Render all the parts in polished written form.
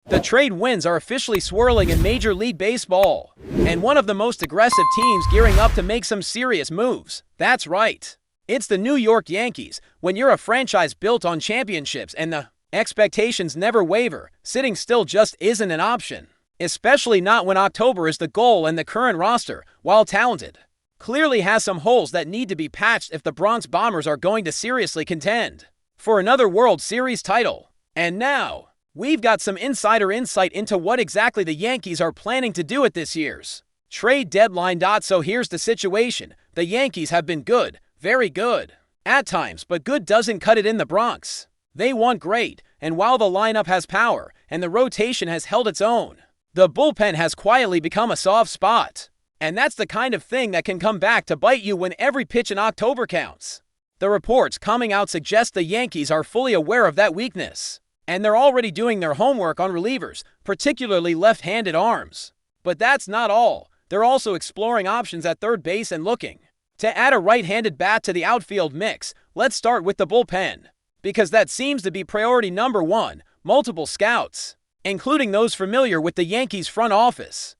The trade winds are officially swirling in Major League Baseball, and one of the most aggressive teams gearing up to make some serious moves. That's right. It's the New York Yankees. When you're a franchise built on championships and the expectations never waver, sitting still just isn't an option. Especially not when October is the goal and the current roster, while talented, clearly has some holes that need to be patched if the Bronx Bombers are going to seriously contend for another World Series title. And now, we've got some insider insight into what exactly the Yankees are planning to do at this year's trade deadline. So here's the situation. The Yankees have been good, very good, at times, but good doesn't cut it in the Bronx. They want great, and while the lineup has power and the rotation has held its own, the bullpen has quietly become a soft spot. And that's the kind of thing that can come back to bite you when every pitch in October counts. The reports coming out suggest the Yankees are fully aware of that weakness, and they're already doing their homework on relievers, particularly left-handed arms. But that's not all. They're also exploring options at third base and looking to add a right-handed bat to the outfield mix. Let's start with the bullpen, because that seems to be priority number one. Multiple scouts, including those familiar with the Yankees front office,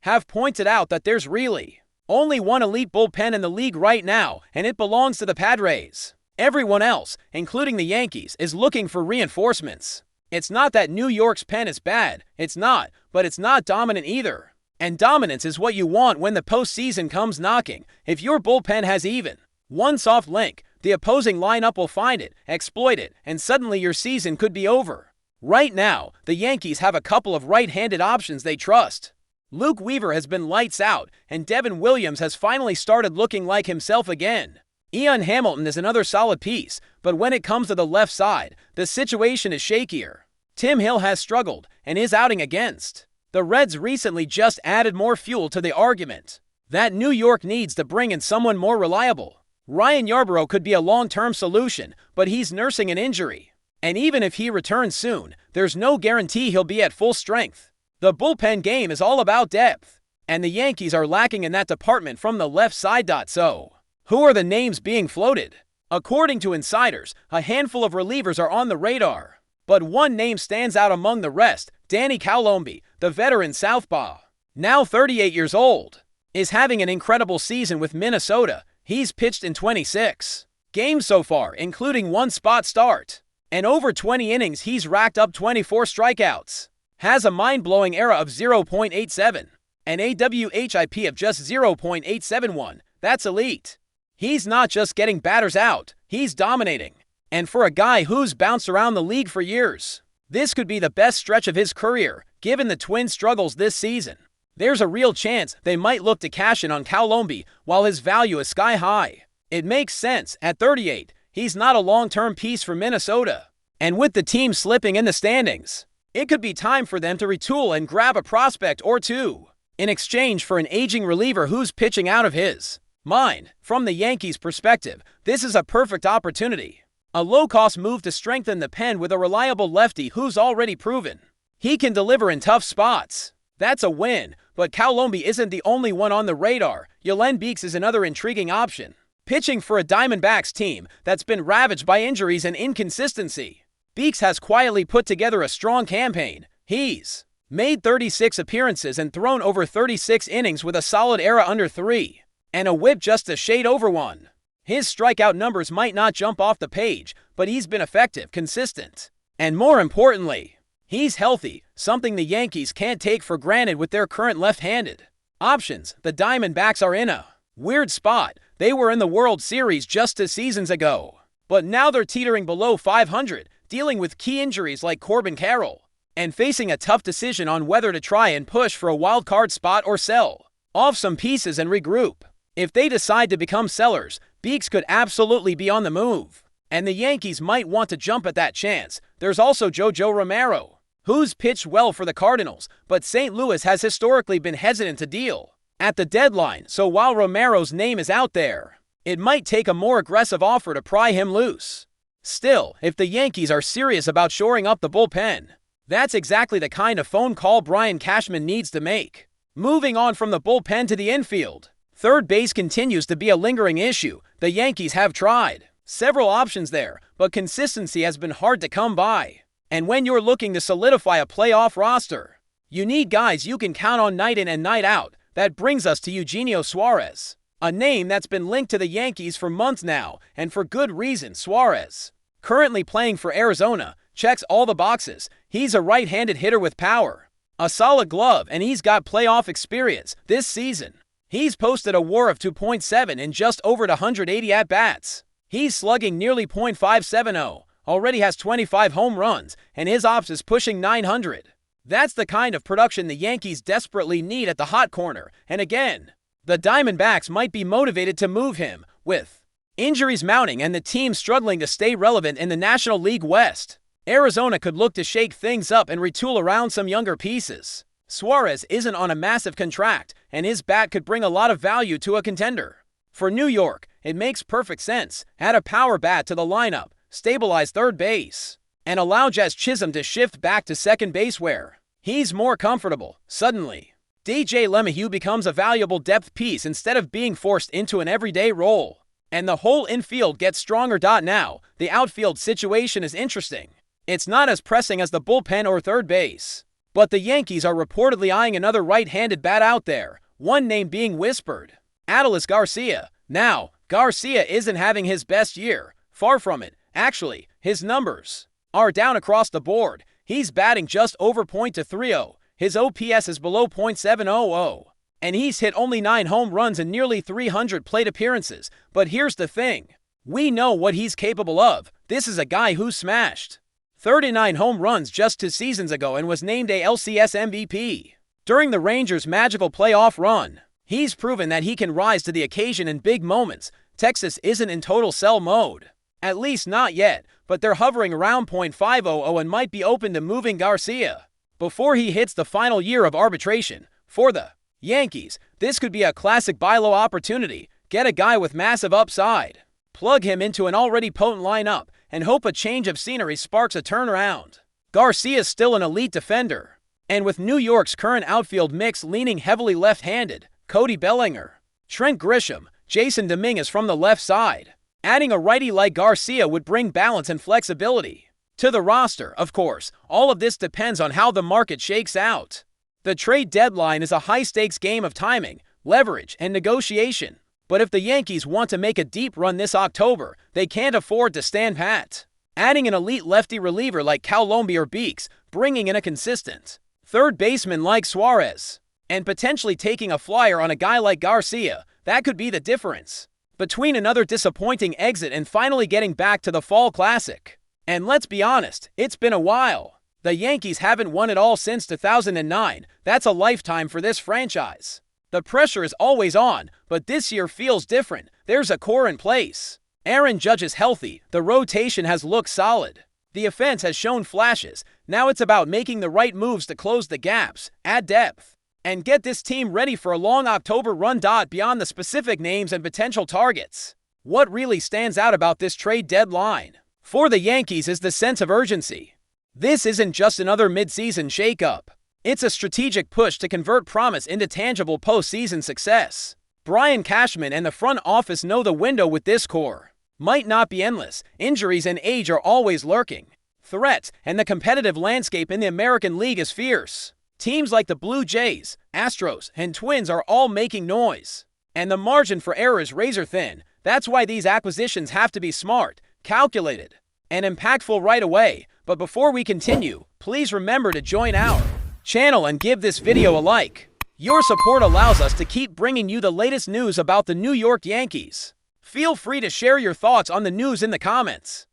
have pointed out that there's really only one elite bullpen in the league right now, and it belongs to the Padres. Everyone else, including the Yankees, is looking for reinforcements. It's not that New York's pen is bad, it's not, but it's not dominant either. And dominance is what you want when the postseason comes knocking. If your bullpen has even one soft link, the opposing lineup will find it, exploit it, and suddenly your season could be over. Right now, the Yankees have a couple of right-handed options they trust. Luke Weaver has been lights out, and Devin Williams has finally started looking like himself again. Ian Hamilton is another solid piece, but when it comes to the left side, the situation is shakier. Tim Hill has struggled, and is outing against the Reds recently just added more fuel to the argument that New York needs to bring in someone more reliable. Ryan Yarbrough could be a long-term solution, but he's nursing an injury. And even if he returns soon, there's no guarantee he'll be at full strength. The bullpen game is all about depth, and the Yankees are lacking in that department from the left side. So, who are the names being floated? According to insiders, a handful of relievers are on the radar, but one name stands out among the rest. Danny Coulombe, the veteran southpaw, now 38 years old, is having an incredible season with Minnesota. He's pitched in 26 games so far, including one spot start. And over 20 innings, he's racked up 24 strikeouts. Has a mind-blowing ERA of 0.87. An AWHIP of just 0.871. That's elite. He's not just getting batters out, he's dominating. And for a guy who's bounced around the league for years, this could be the best stretch of his career, given the Twins' struggles this season. There's a real chance they might look to cash in on Coulombe while his value is sky high. It makes sense. At 38, he's not a long-term piece for Minnesota. And with the team slipping in the standings, it could be time for them to retool and grab a prospect or two in exchange for an aging reliever who's pitching out of his mind. From the Yankees' perspective, this is a perfect opportunity. A low-cost move to strengthen the pen with a reliable lefty who's already proven he can deliver in tough spots. That's a win, but Coulombe isn't the only one on the radar. Yalen Beeks is another intriguing option, pitching for a Diamondbacks team that's been ravaged by injuries and inconsistency. Beeks has quietly put together a strong campaign. He's made 36 appearances and thrown over 36 innings with a solid ERA under 3, and a WHIP just a shade over 1. His strikeout numbers might not jump off the page, but he's been effective, consistent, and more importantly, he's healthy, something the Yankees can't take for granted with their current left-handed options. The Diamondbacks are in a weird spot. They were in the World Series just 2 seasons ago, but now they're teetering below 500, dealing with key injuries like Corbin Carroll, and facing a tough decision on whether to try and push for a wild card spot or sell off some pieces and regroup. If they decide to become sellers, Beeks could absolutely be on the move, and the Yankees might want to jump at that chance. There's also JoJo Romero, who's pitched well for the Cardinals, but St. Louis has historically been hesitant to deal at the deadline, so while Romero's name is out there, it might take a more aggressive offer to pry him loose. Still, if the Yankees are serious about shoring up the bullpen, that's exactly the kind of phone call Brian Cashman needs to make. Moving on from the bullpen to the infield, third base continues to be a lingering issue. The Yankees have tried several options there, but consistency has been hard to come by. And when you're looking to solidify a playoff roster, you need guys you can count on night in and night out. That brings us to Eugenio Suarez, a name that's been linked to the Yankees for months now, and for good reason. Suarez, currently playing for Arizona, checks all the boxes. He's a right-handed hitter with power, a solid glove, and he's got playoff experience. This season, he's posted a WAR of 2.7 in just over 180 at-bats. He's slugging nearly .570, already has 25 home runs, and his ops is pushing 900. That's the kind of production the Yankees desperately need at the hot corner, and again, the Diamondbacks might be motivated to move him, with injuries mounting and the team struggling to stay relevant in the National League West. Arizona could look to shake things up and retool around some younger pieces. Suarez isn't on a massive contract, and his bat could bring a lot of value to a contender. For New York, it makes perfect sense. Add a power bat to the lineup, stabilize third base, and allow Jazz Chisholm to shift back to second base where he's more comfortable. Suddenly, DJ LeMahieu becomes a valuable depth piece instead of being forced into an everyday role. And the whole infield gets stronger. Now, the outfield situation is interesting. It's not as pressing as the bullpen or third base, but the Yankees are reportedly eyeing another right-handed bat out there, one name being whispered: Adolis Garcia. Now, Garcia isn't having his best year. Far from it. Actually, his numbers are down across the board. He's batting just over .230. His OPS is below .700. And he's hit only 9 home runs and nearly 300 plate appearances. But here's the thing. We know what he's capable of. This is a guy who smashed 39 home runs just 2 seasons ago and was named a LCS MVP. During the Rangers' magical playoff run, he's proven that he can rise to the occasion in big moments. Texas isn't in total sell mode. At least not yet, but they're hovering around .500 and might be open to moving Garcia before he hits the final year of arbitration. For the Yankees, this could be a classic buy low opportunity. Get a guy with massive upside, plug him into an already potent lineup, and hope a change of scenery sparks a turnaround. Garcia's still an elite defender, and with New York's current outfield mix leaning heavily left-handed, Cody Bellinger, Trent Grisham, Jason Dominguez from the left side, adding a righty like Garcia would bring balance and flexibility to the roster. Of course, all of this depends on how the market shakes out. The trade deadline is a high-stakes game of timing, leverage, and negotiation. But if the Yankees want to make a deep run this October, they can't afford to stand pat. Adding an elite lefty reliever like Colombi or Beeks, bringing in a consistent third baseman like Suarez, and potentially taking a flyer on a guy like Garcia, that could be the difference between another disappointing exit and finally getting back to the Fall Classic. And let's be honest, it's been a while. The Yankees haven't won it all since 2009. That's a lifetime for this franchise. The pressure is always on, but this year feels different. There's a core in place. Aaron Judge is healthy. The rotation has looked solid. The offense has shown flashes. Now it's about making the right moves to close the gaps, add depth, and get this team ready for a long October run. Beyond the specific names and potential targets, what really stands out about this trade deadline for the Yankees is the sense of urgency. This isn't just another mid-season shakeup. It's a strategic push to convert promise into tangible postseason success. Brian Cashman and the front office know the window with this core might not be endless. Injuries and age are always lurking threats, and the competitive landscape in the American League is fierce. Teams like the Blue Jays, Astros, and Twins are all making noise, and the margin for error is razor thin. That's why these acquisitions have to be smart, calculated, and impactful right away. But before we continue, please remember to join our channel and give this video a like. Your support allows us to keep bringing you the latest news about the New York Yankees. Feel free to share your thoughts on the news in the comments.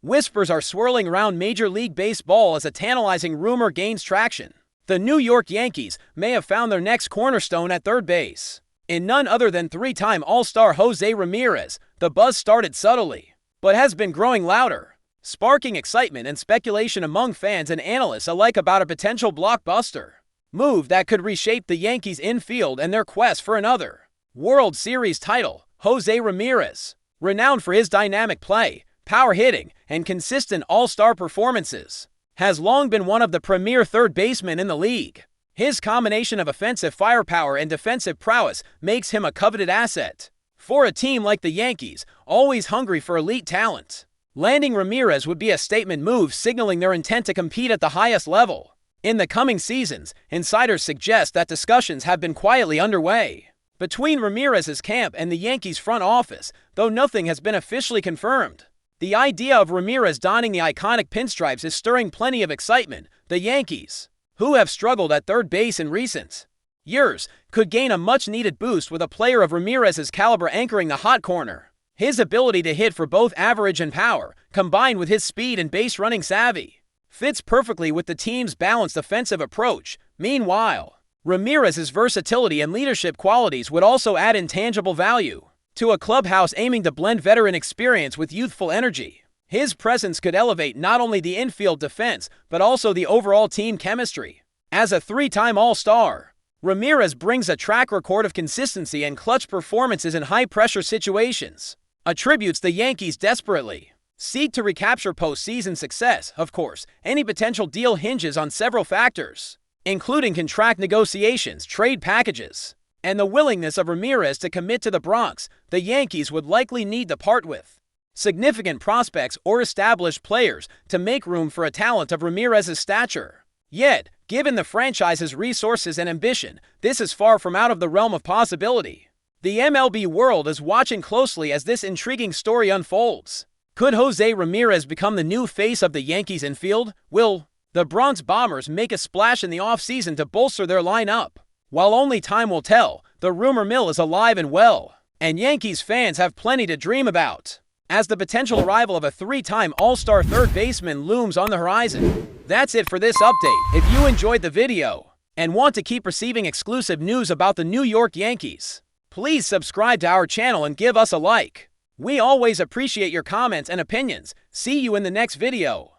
Whispers are swirling around Major League Baseball as a tantalizing rumor gains traction. The New York Yankees may have found their next cornerstone at third base in none other than 3-time All-Star JOSÉ Ramírez. The buzz started subtly, but has been growing louder, sparking excitement and speculation among fans and analysts alike about a potential blockbuster move that could reshape the Yankees' infield and their quest for another World Series title. JOSÉ Ramírez, renowned for his dynamic play, power hitting, and consistent all-star performances, has long been one of the premier third basemen in the league. His combination of offensive firepower and defensive prowess makes him a coveted asset for a team like the Yankees, always hungry for elite talent. Landing Ramirez would be a statement move signaling their intent to compete at the highest level. In the coming seasons, insiders suggest that discussions have been quietly underway between Ramirez's camp and the Yankees front office, though nothing has been officially confirmed. The idea of Ramirez donning the iconic pinstripes is stirring plenty of excitement. The Yankees, who have struggled at third base in recent years, could gain a much-needed boost with a player of Ramirez's caliber anchoring the hot corner. His ability to hit for both average and power, combined with his speed and base-running savvy, fits perfectly with the team's balanced offensive approach. Meanwhile, Ramirez's versatility and leadership qualities would also add intangible value to a clubhouse aiming to blend veteran experience with youthful energy. His presence could elevate not only the infield defense, but also the overall team chemistry. As a three-time All-Star, Ramirez brings a track record of consistency and clutch performances in high-pressure situations, attributes the Yankees desperately seek to recapture postseason success. Of course, any potential deal hinges on several factors, including contract negotiations, trade packages, and the willingness of Ramirez to commit to the Bronx. The Yankees would likely need to part with significant prospects or established players to make room for a talent of Ramirez's stature. Yet, given the franchise's resources and ambition, this is far from out of the realm of possibility. The MLB world is watching closely as this intriguing story unfolds. Could José Ramírez become the new face of the Yankees infield? Will the Bronx Bombers make a splash in the offseason to bolster their lineup? While only time will tell, the rumor mill is alive and well, and Yankees fans have plenty to dream about, as the potential arrival of a three-time All-Star third baseman looms on the horizon. That's it for this update. If you enjoyed the video and want to keep receiving exclusive news about the New York Yankees, please subscribe to our channel and give us a like. We always appreciate your comments and opinions. See you in the next video.